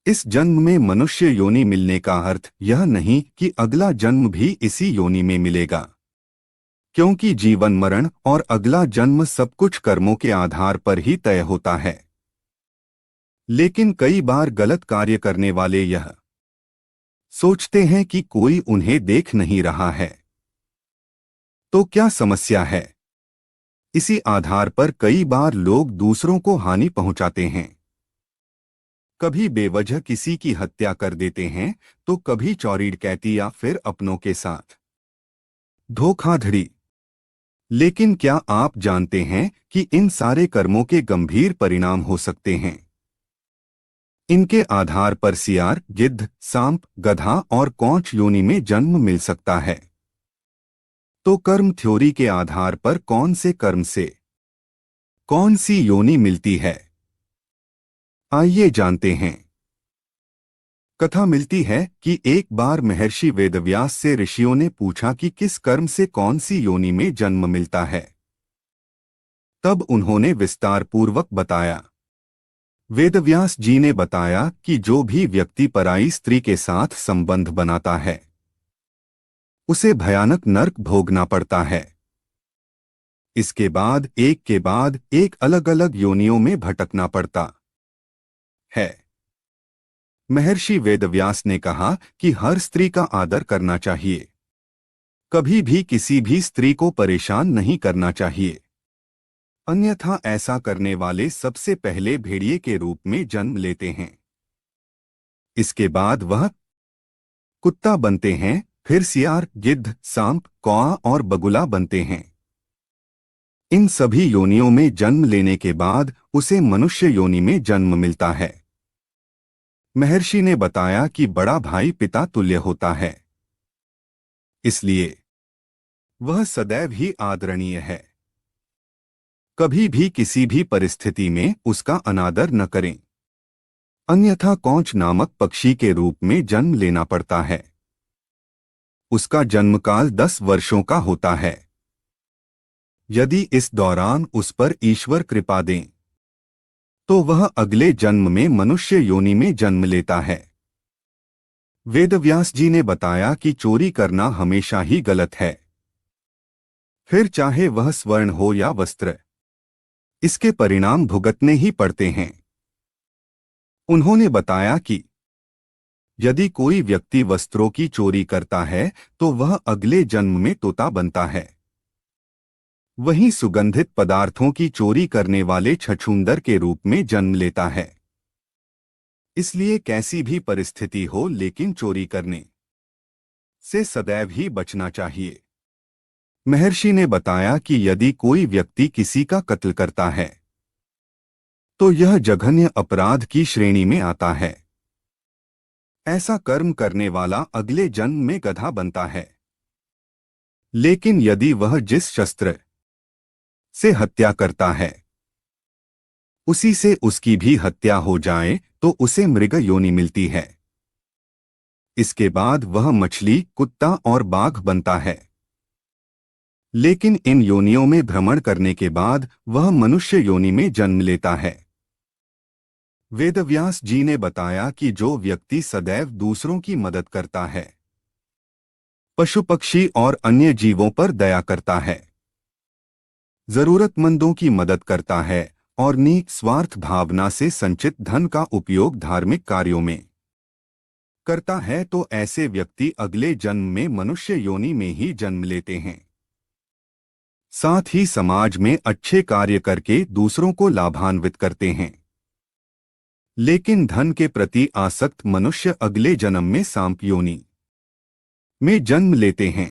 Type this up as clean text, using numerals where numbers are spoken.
इस जन्म में मनुष्य योनि मिलने का अर्थ यह नहीं कि अगला जन्म भी इसी योनि में मिलेगा, क्योंकि जीवन मरण और अगला जन्म सब कुछ कर्मों के आधार पर ही तय होता है। लेकिन कई बार गलत कार्य करने वाले यह सोचते हैं कि कोई उन्हें देख नहीं रहा है। तो क्या समस्या है? इसी आधार पर कई बार लोग दूसरों को हानि पहुंचाते हैं। कभी बेवजह किसी की हत्या कर देते हैं, तो कभी चोरी डकैती या फिर अपनों के साथ धोखाधड़ी। लेकिन क्या आप जानते हैं कि इन सारे कर्मों के गंभीर परिणाम हो सकते हैं? इनके आधार पर सियार, गिद्ध, सांप, गधा और कौंच योनि में जन्म मिल सकता है। तो कर्म थ्योरी के आधार पर कौन से कर्म से कौन सी योनि मिलती है, आइए जानते हैं। कथा मिलती है कि एक बार महर्षि वेदव्यास से ऋषियों ने पूछा कि किस कर्म से कौन सी योनि में जन्म मिलता है। तब उन्होंने विस्तार पूर्वक बताया। वेदव्यास जी ने बताया कि जो भी व्यक्ति पराई स्त्री के साथ संबंध बनाता है, उसे भयानक नरक भोगना पड़ता है। इसके बाद एक अलग अलग योनियों में भटकना पड़ता है। महर्षि वेदव्यास ने कहा कि हर स्त्री का आदर करना चाहिए, कभी भी किसी भी स्त्री को परेशान नहीं करना चाहिए, अन्यथा ऐसा करने वाले सबसे पहले भेड़िए के रूप में जन्म लेते हैं। इसके बाद वह कुत्ता बनते हैं, फिर सियार, गिद्ध, सांप, कौआ और बगुला बनते हैं। इन सभी योनियों में जन्म लेने के बाद उसे मनुष्य योनि में जन्म मिलता है। महर्षि ने बताया कि बड़ा भाई पिता तुल्य होता है, इसलिए वह सदैव ही आदरणीय है। कभी भी किसी भी परिस्थिति में उसका अनादर न करें, अन्यथा कौंच नामक पक्षी के रूप में जन्म लेना पड़ता है। उसका जन्मकाल 10 वर्षों का होता है। यदि इस दौरान उस पर ईश्वर कृपा दें, तो वह अगले जन्म में मनुष्य योनि में जन्म लेता है। वेदव्यास जी ने बताया कि चोरी करना हमेशा ही गलत है, फिर चाहे वह स्वर्ण हो या वस्त्र, इसके परिणाम भुगतने ही पड़ते हैं। उन्होंने बताया कि यदि कोई व्यक्ति वस्त्रों की चोरी करता है, तो वह अगले जन्म में तोता बनता है। वहीं सुगंधित पदार्थों की चोरी करने वाले छछूंदर के रूप में जन्म लेता है। इसलिए कैसी भी परिस्थिति हो, लेकिन चोरी करने से सदैव ही बचना चाहिए। महर्षि ने बताया कि यदि कोई व्यक्ति किसी का कत्ल करता है, तो यह जघन्य अपराध की श्रेणी में आता है। ऐसा कर्म करने वाला अगले जन्म में गधा बनता है। लेकिन यदि वह जिस शस्त्र से हत्या करता है, उसी से उसकी भी हत्या हो जाए, तो उसे मृग योनि मिलती है। इसके बाद वह मछली, कुत्ता और बाघ बनता है। लेकिन इन योनियों में भ्रमण करने के बाद वह मनुष्य योनि में जन्म लेता है। वेदव्यास जी ने बताया कि जो व्यक्ति सदैव दूसरों की मदद करता है, पशु पक्षी और अन्य जीवों पर दया करता है, जरूरतमंदों की मदद करता है और निस्वार्थ भावना से संचित धन का उपयोग धार्मिक कार्यों में करता है, तो ऐसे व्यक्ति अगले जन्म में मनुष्य योनि में ही जन्म लेते हैं। साथ ही समाज में अच्छे कार्य करके दूसरों को लाभान्वित करते हैं। लेकिन धन के प्रति आसक्त मनुष्य अगले जन्म में सांप योनि में जन्म लेते हैं।